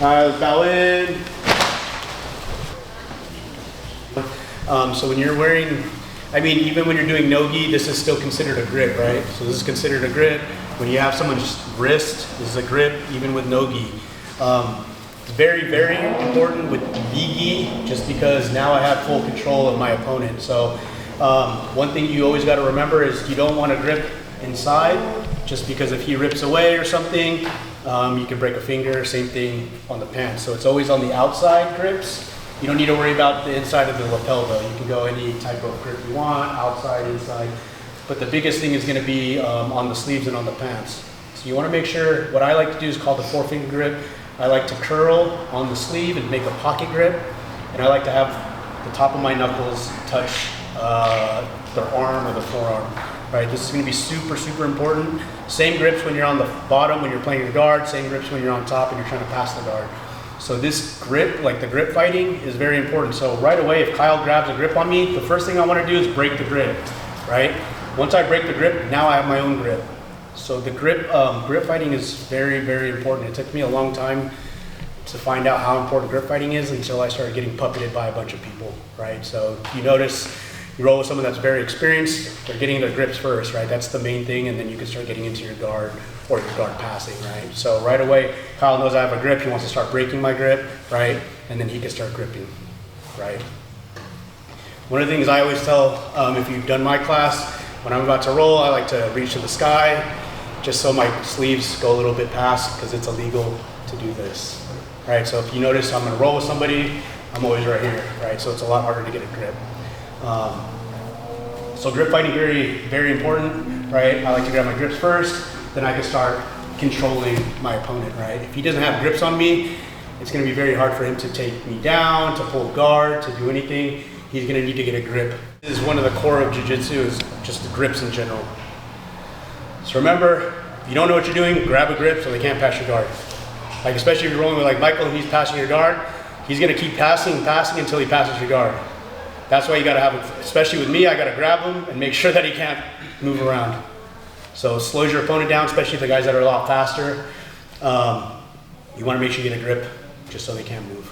Let's bow in. So when you're wearing, even when you're doing no-gi, this is still considered a grip, right? So this is considered a grip. When you have someone's wrist, this is a grip, even with no-gi. It's very, very important with gi, just because now I have full control of my opponent. So one thing you always got to remember is you don't want to grip inside, just because if he rips away or something, you can break a finger. Same thing on the pants. So it's always on the outside grips. You don't need to worry about the inside of the lapel though. You can go any type of grip you want, outside, inside. But the biggest thing is going to be on the sleeves and on the pants. So you want to make sure, what I like to do is called the 4-finger grip. I like to curl on the sleeve and make a pocket grip. And I like to have the top of my knuckles touch the arm or the forearm. Right, this is going to be super, super important. Same grips when you're on the bottom when you're playing your guard, same grips when you're on top and you're trying to pass the guard. So this grip, like the grip fighting, is very important. So right away, if Kyle grabs a grip on me, the first thing I want to do is break the grip, right? Once I break the grip, now I have my own grip. So the grip fighting is very, very important. It took me a long time to find out how important grip fighting is until I started getting puppeted by a bunch of people, right? So you notice, you roll with someone that's very experienced, they're getting their grips first, right? That's the main thing, and then you can start getting into your guard or your guard passing, right? So right away, Kyle knows I have a grip, he wants to start breaking my grip, right? And then he can start gripping, right? One of the things I always tell, if you've done my class, when I'm about to roll, I like to reach to the sky, just so my sleeves go a little bit past, because it's illegal to do this, right? So if you notice I'm gonna roll with somebody, I'm always right here, right? So it's a lot harder to get a grip. So grip fighting, very, very important, right? I like to grab my grips first, then I can start controlling my opponent, right? If he doesn't have grips on me, it's gonna be very hard for him to take me down, to pull guard, to do anything. He's gonna need to get a grip. This is one of the core of Jiu Jitsu, is just the grips in general. So remember, if you don't know what you're doing, grab a grip so they can't pass your guard. Like especially if you're rolling with like Michael, he's passing your guard, he's gonna keep passing until he passes your guard. That's why you gotta have, especially with me, I gotta grab him and make sure that he can't move around. So slows your opponent down, especially the guys that are a lot faster. You wanna make sure you get a grip just so they can't move.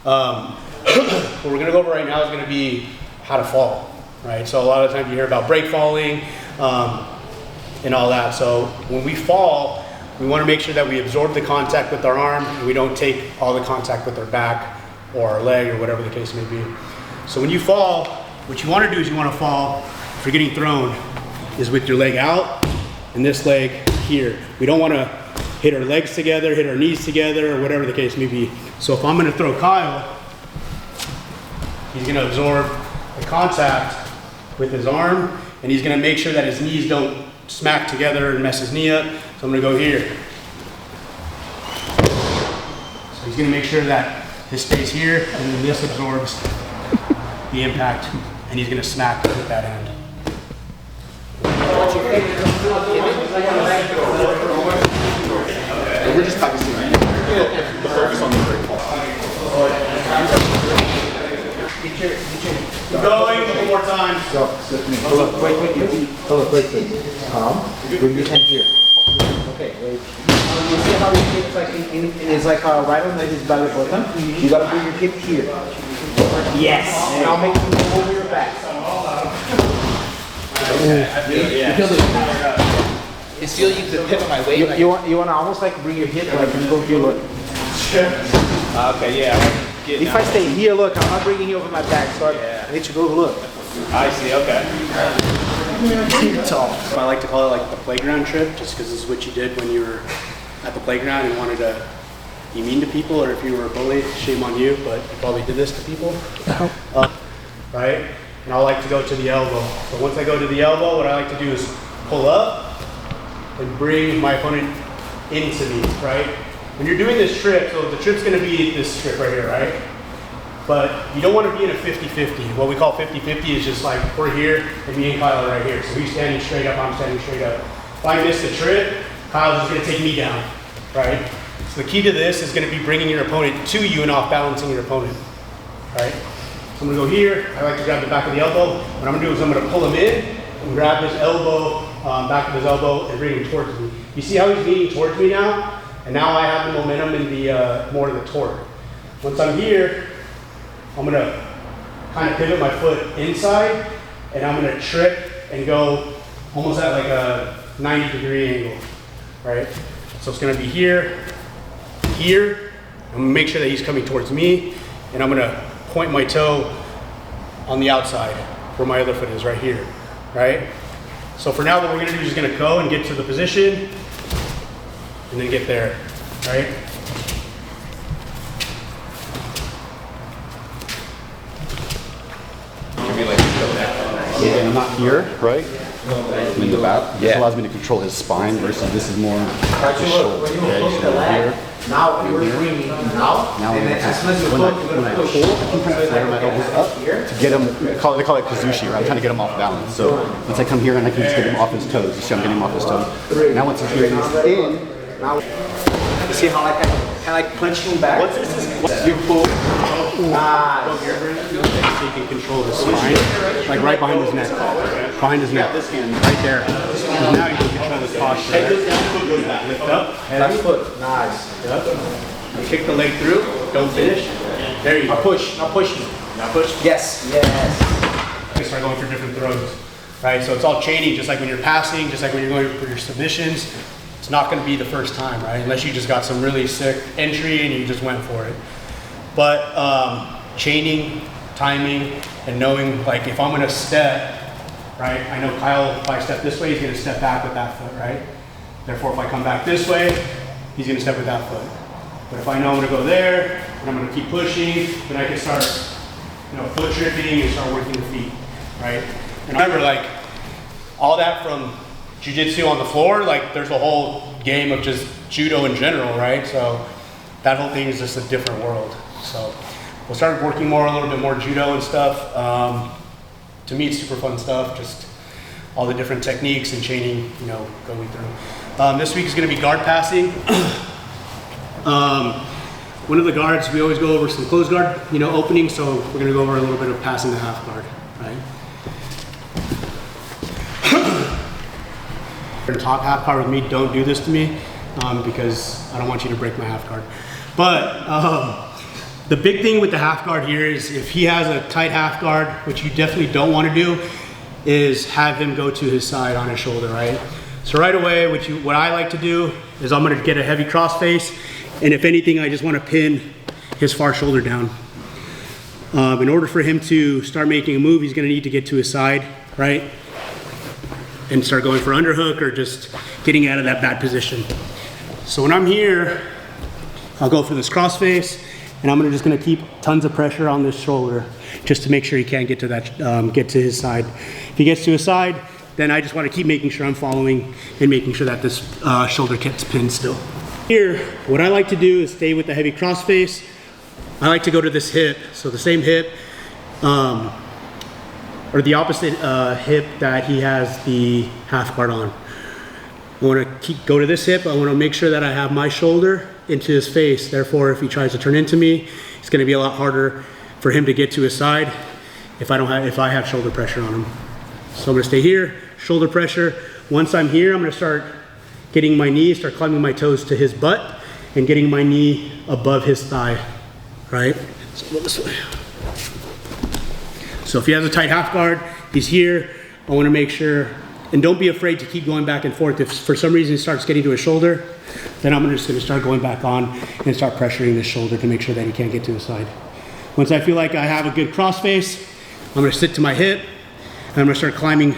What we're gonna go over right now is gonna be how to fall, right? So a lot of times you hear about break falling and all that. So when we fall, we wanna make sure that we absorb the contact with our arm and we don't take all the contact with our back or our leg or whatever the case may be. So when you fall, what you want to do is you want to fall, if you're getting thrown, is with your leg out and this leg here. We don't want to hit our legs together, hit our knees together, or whatever the case may be. So if I'm going to throw Kyle, he's going to absorb the contact with his arm, and he's going to make sure that his knees don't smack together and mess his knee up. So I'm going to go here. So he's going to make sure that his stays here, and then this absorbs the impact, and he's going to smack with that hand. We're just practicing right now. The focus on the break fall. Keep going, one more time. So, hold up, wait. Calm. Bring your hand here. Okay, wait. You see how your hip's like it's like right on his belly button. You gotta bring your hip here. Yes. And I'll make you move over your back. It's feeling to pivot my weight. You want to almost like bring your hip like and go here. Look. Okay, yeah. If I stay here, look, I'm not bringing you over my back. So I need to go look. I see. Okay. Tall. So I like to call it like the playground trip, just because this is what you did when you were at the playground and wanted to be mean to people, or if you were a bully, shame on you, but you probably did this to people. Right? And I like to go to the elbow. So once I go to the elbow, what I like to do is pull up and bring my opponent into me, right? When you're doing this trip, so the trip's gonna be this trip right here, right? But you don't want to be in a 50-50. What we call 50-50 is just like we're here and me and Kyle are right here. So he's standing straight up, I'm standing straight up. If I miss the trip, Kyle's just gonna take me down, right? So the key to this is gonna be bringing your opponent to you and off balancing your opponent, right? So I'm gonna go here. I like to grab the back of the elbow. What I'm gonna do is I'm gonna pull him in and grab his elbow, back of his elbow, and bring him towards me. You see how he's leaning towards me now? And now I have the momentum and the more of the torque. Once I'm here, I'm gonna kind of pivot my foot inside, and I'm gonna trip and go almost at like a 90-degree angle, right? So it's gonna be here, here. I'm gonna make sure that he's coming towards me, and I'm gonna point my toe on the outside where my other foot is, right here, right? So for now, what we're gonna do is just gonna go and get to the position, and then get there, right? And I'm not here, right? I'm in the back. This allows me to control his spine versus this is more his shoulder. Okay, so here. Now you're bringing now. When I pull, I keep trying to flare my elbows up to get him. They call it kazushi, right? I'm trying to get him off balance. So once I come here and I can just get him off his toes. You see, I'm getting him off his toes. Now once he's here, he's in. Now, you see how like kind of like punching back. Once this is you pull. So you can control his spine, like right behind his neck. Behind his neck, right there. And now you can control his posture. Right? Lift up, head Foot. Nice. up. You kick the leg through, don't finish. There you go. Now push. Now push. Now push. Yes. Yes. You start going for different throws, right? So it's all chaining, just like when you're passing, just like when you're going for your submissions. It's not going to be the first time, right? Unless you just got some really sick entry and you just went for it. But chaining, timing, and knowing, like, if I'm going to step, right? I know Kyle, if I step this way, he's going to step back with that foot, right? Therefore, if I come back this way, he's going to step with that foot. But if I know I'm going to go there, and I'm going to keep pushing, then I can start, foot tripping and start working the feet, right? And remember, like, all that from Jiu Jitsu on the floor, like, there's a whole game of just judo in general, right? So that whole thing is just a different world. So we'll start working a little bit more judo and stuff. To me, it's super fun stuff, just all the different techniques and chaining, going through. This week is going to be guard passing. One of the guards, we always go over some closed guard, openings, so we're going to go over a little bit of passing the half guard, right? Top half guard with me, don't do this to me, because I don't want you to break my half guard. But the big thing with the half guard here is if he has a tight half guard, which you definitely don't want to do, is have him go to his side on his shoulder, right? So right away, what I like to do is I'm going to get a heavy cross face, and if anything, I just want to pin his far shoulder down. In order for him to start making a move, he's going to need to get to his side, right? And start going for underhook or just getting out of that bad position. So when I'm here, I'll go for this cross face, and I'm just gonna keep tons of pressure on this shoulder just to make sure he can't get to that, get to his side. If he gets to his side, then I just want to keep making sure I'm following and making sure that this shoulder gets pinned still. Here, what I like to do is stay with the heavy cross face. I like to go to this hip, so the same hip, or the opposite hip that he has the half guard on. I want to go to this hip. I want to make sure that I have my shoulder into his face. Therefore, if he tries to turn into me, it's going to be a lot harder for him to get to his side if I have shoulder pressure on him. So I'm going to stay here, shoulder pressure. Once I'm here, I'm going to start getting my knees, start climbing my toes to his butt, and getting my knee above his thigh, right? So go this way. So if he has a tight half guard, he's here. I want to make sure, and don't be afraid to keep going back and forth. If for some reason he starts getting to his shoulder, then I'm just going to start going back on and start pressuring this shoulder to make sure that he can't get to his side. Once I feel like I have a good cross face, I'm going to sit to my hip, and I'm going to start climbing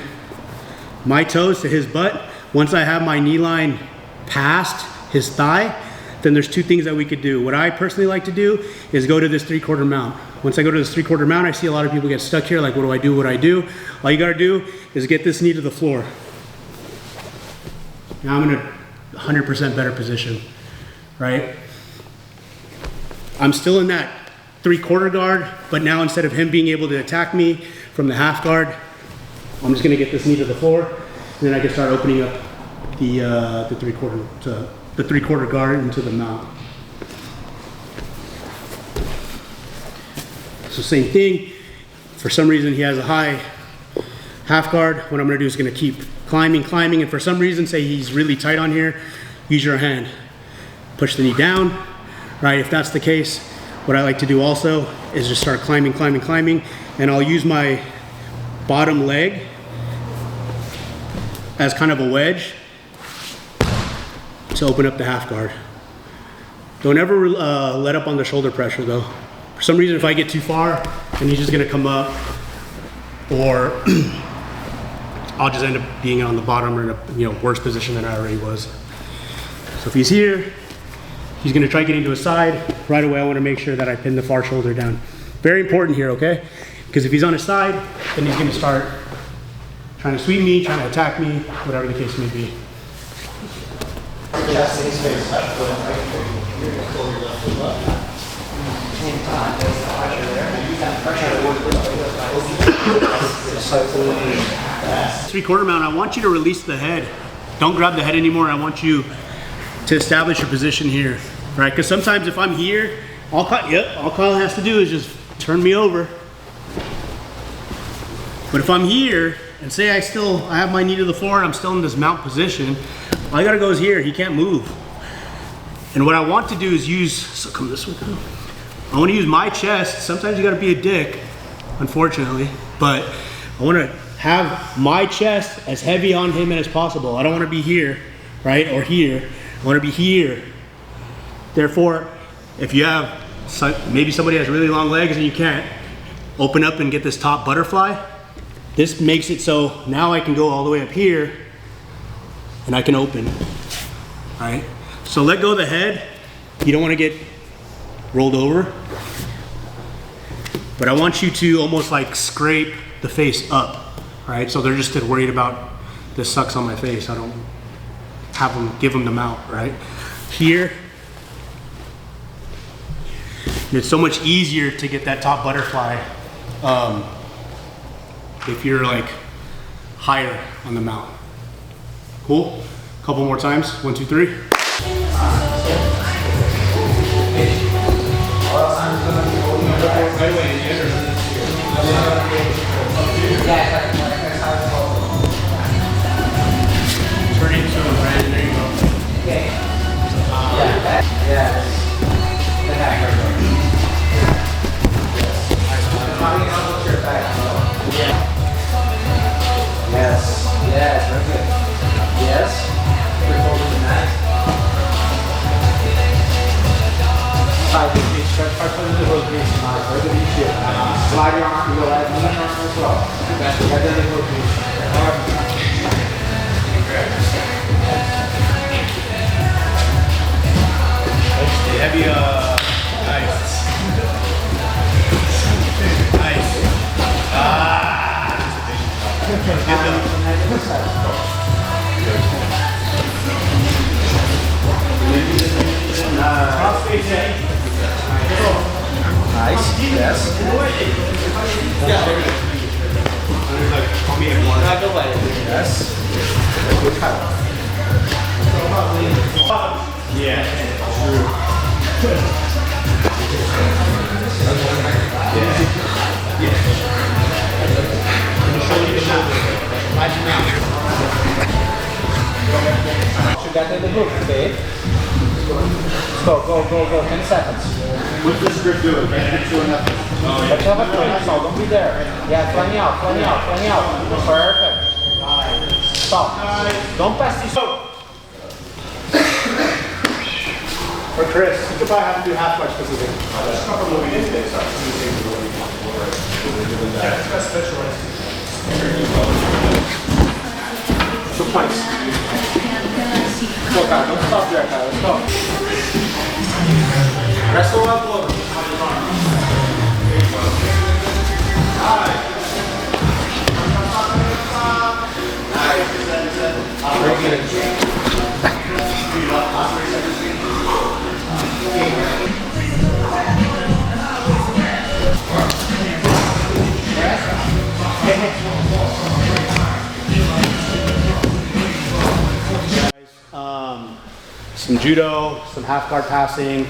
my toes to his butt. Once I have my knee line past his thigh, then there's two things that we could do. What I personally like to do is go to this 3/4 mount. Once I go to this 3/4 mount, I see a lot of people get stuck here, like, what do I do, what do I do? All you gotta do is get this knee to the floor. Now I'm in a 100% better position, right? I'm still in that 3/4 guard, but now instead of him being able to attack me from the half guard, I'm just gonna get this knee to the floor, and then I can start opening up the 3/4 guard into the mount. So same thing, for some reason he has a high half guard, what I'm gonna do is gonna keep climbing, and for some reason, say he's really tight on here, use your hand. push the knee down, right? If that's the case, what I like to do also is just start climbing, climbing, climbing, and I'll use my bottom leg as kind of a wedge to open up the half guard. Don't ever let up on the shoulder pressure though. For some reason, if I get too far, and he's just gonna come up, or I'll just end up being on the bottom or in a worse position than I already was. So if he's here, he's gonna try getting to his side. Right away, I wanna make sure that I pin the far shoulder down. Very important here, okay? Because if he's on his side, then he's gonna start trying to sweep me, trying to attack me, whatever the case may be. Three-quarter mount, I want you to release the head. Don't grab the head anymore. I want you to establish your position here, right? Because sometimes if I'm here, all Kyle has to do is just turn me over. But if I'm here, and say I have my knee to the floor and I'm still in this mount position, all I gotta go is here, he can't move. And what I want to do is so come this way. I wanna use my chest. Sometimes you gotta be a dick, unfortunately, but I wanna have my chest as heavy on him as possible. I don't wanna be here, right, or here. I wanna be here. Therefore, if you have, maybe somebody has really long legs and you can't open up and get this top butterfly, this makes it so now I can go all the way up here and I can open, all right? So let go of the head. You don't want to get rolled over, but I want you to almost like scrape the face up, all right? So they're just worried about this sucks on my face. I don't give them the mount, right? Here, it's so much easier to get that top butterfly if you're like higher on the mount. Cool? Couple more times. 1, 2, 3. Turn into a brand. There you go. Okay. Yes. Yes, yes, very good. Yes. We're holding the mat. Side the feet, stretch part of the hook, Gracie. Where do you feel? Slide your arm, you go right, lean your arm as well. That's the head of the hook, Heavy, nice. Nice. Nice, yes. Yes. Good cut. Yeah, true. Shoot that in the hook, okay? Go, 10 seconds. What's this grip doing? It's doing nothing. Let's have a turn, that's all, don't be there. Yeah, flanking out. Perfect. Stop. Don't pass this. Or Chris, you could probably have to do half much because of it. Just moving into this. Two points. Go, Kyle, don't stop there, Kyle, let's go. Press the left lower. Very good. Some judo, some half guard passing.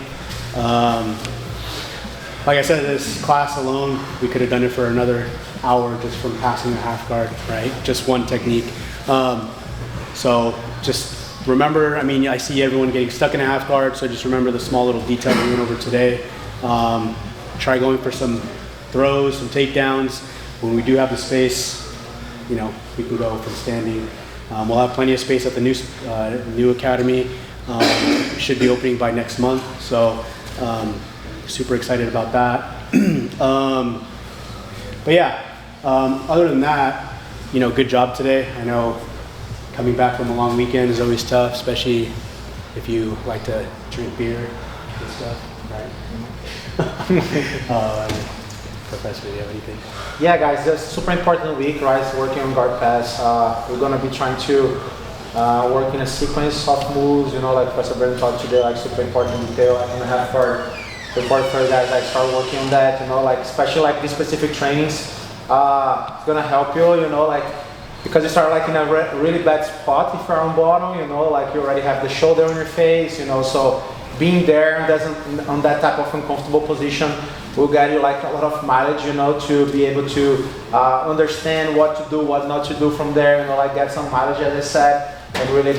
Like I said, this class alone, we could have done it for another hour just from passing the half guard, right? Just one technique. So just remember, I mean, I see everyone getting stuck in a half guard, so just remember the small little detail we went over today. Try going for some throws, some takedowns. When we do have the space, you know, we can go from standing. We'll have plenty of space at the new academy. Should be opening by next month, so super excited about that. But yeah, other than that, you know, good job today. I know coming back from a long weekend is always tough, especially if you like to drink beer and stuff, right? Professor, do you have anything? Yeah, guys, that's a super important week, right? Working on guard pass. We're gonna be trying to work in a sequence of moves, you know, like Professor Brandon talked today, like super important detail. I'm gonna have for you guys, like start working on that, you know, like especially like these specific trainings. It's gonna help you, you know, like because you start like in a really bad spot if you're on bottom, you know, like you already have the shoulder on your face, you know, so being there on that type of uncomfortable position will get you like a lot of mileage, you know, to be able to understand what to do, what not to do from there, you know, like get some mileage, as I said, and really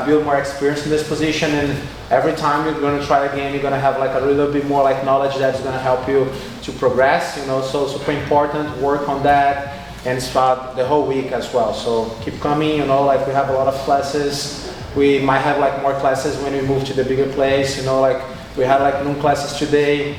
build more experience in this position. And every time you're going to try again, you're going to have like a little bit more like knowledge that's going to help you to progress, you know, so super important, work on that and start the whole week as well. So keep coming, you know, like we have a lot of classes. We might have like more classes when we move to the bigger place, you know, like we had like noon classes today,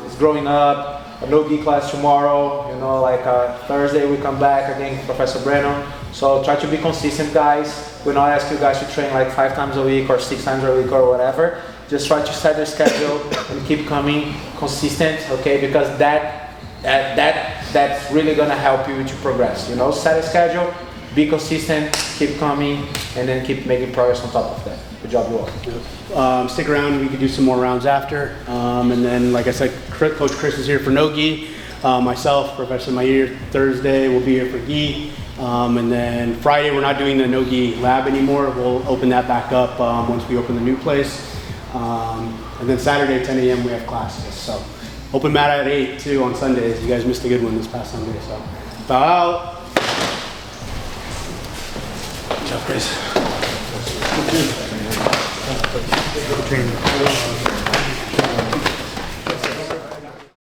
it's growing up, a no-gi class tomorrow, you know, like Thursday we come back again, Professor Breno. So try to be consistent, guys. We not ask you guys to train like 5 times a week or 6 times a week or whatever. Just try to set your schedule and keep coming consistent, okay? Because that's really gonna help you to progress, you know? Set a schedule, be consistent, keep coming, and then keep making progress on top of that. Good job, you all. Stick around, we could do some more rounds after. And then, like I said, Coach Chris is here for no-gi. Myself, Professor Mair, Thursday will be here for gi. And then Friday, we're not doing the no-gi lab anymore. We'll open that back up once we open the new place. And then Saturday, 10 a.m., we have classes. So open mat at 8 too on Sundays. You guys missed a good one this past Sunday. So bow out. Good job, Grace.